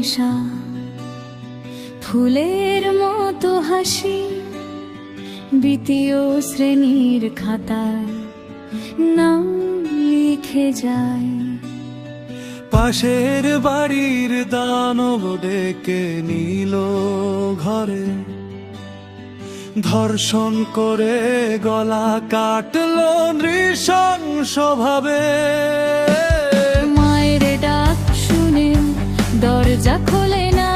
রামিশা, ফুলের মতো হাসি দ্বিতীয় শ্রেণীর খাতায় নাম লিখে যায়। পাশের বাড়ির দানব ডেকে নিল ঘরে, ধর্ষণ করে গলা কাটলো নৃশংসভাবে। মায়ের ডাক শুনে দরজা খোলে না,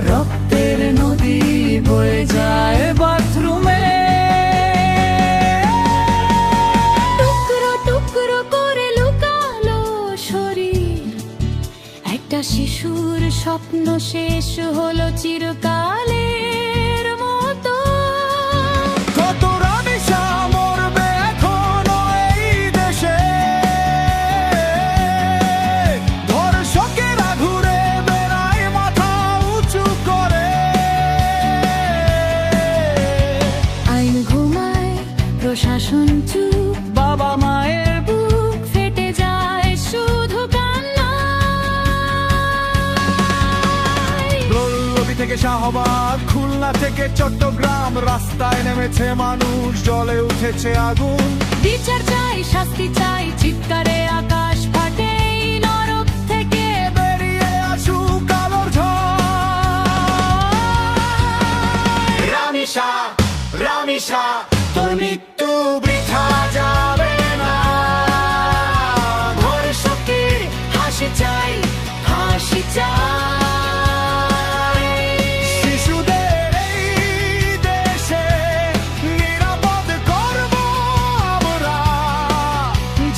রক্তের নদী বয়ে যায় বাথরুমে। টুকরো টুকরো করে লুকালো শরীর, একটা শিশুর স্বপ্ন শেষ হলো চিরকালের মতো। কত রামিশা মরবে এখনো এই দেশে, ধর্ষকেরা ঘুরে বেড়ায় মাথা উঁচু করে। আইন ঘুমায়, প্রশাসন চুপ, বাবা মায়ের বুক ফেটে যায় শুধু কান্নায়। বল্লভী থেকে শাহবাগ, খুলনা থেকে চট্টগ্রাম, রাস্তায় নেমেছে মানুষ, জ্বলে উঠেছে আগুন। বিচার চাই, শাস্তি চাই, চিৎকারে আকাশ ফাটে, এই নরক থেকে বেরিয়ে আসুক আলোর ঝড়। রামিশা, রামিশা, তোর মৃত্যু বৃথা যাবে না। ধর্ষকের হাসি চাই, হাসি চাই। শিশুদের এই দেশে নিরাপদ করব আমরা।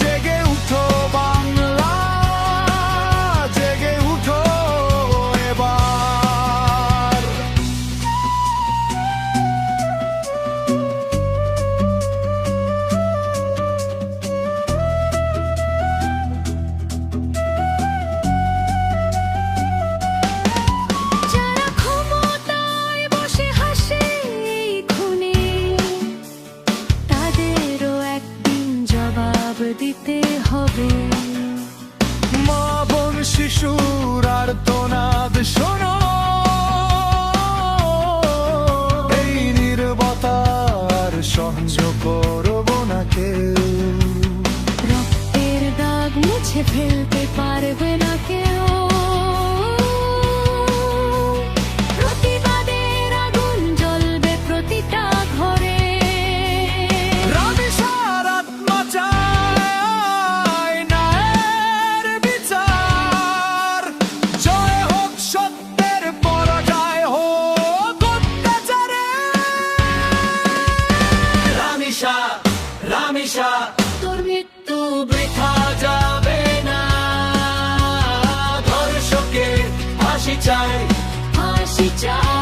জেগে উঠো বাংলা, জেগে উঠো এবার। যারা ক্ষমতায় বসে হাসে এই খুনে, তাদেরও একদিন জবাব দিতে হবে। মা বোন শিশুর আর্তনাদ শোনো, এই নীরবতার সহ্য করব না কেউ। রক্তের দাগ মুছে ফেলতে পারবে না কেউ। প্রতিবাদের আগুন জ্বলবে প্রতিটা ঘরে। রামিশার আত্মা চায় ন্যায়ের বিচার। জয় হোক সত্যের, পরাজয় হোক অত্যাচারে। রামিশা, রামিশা, তোর মৃত্যু বৃথা যাবে না। ধর্ষকের ফাঁসি চাই, হাসি চাই।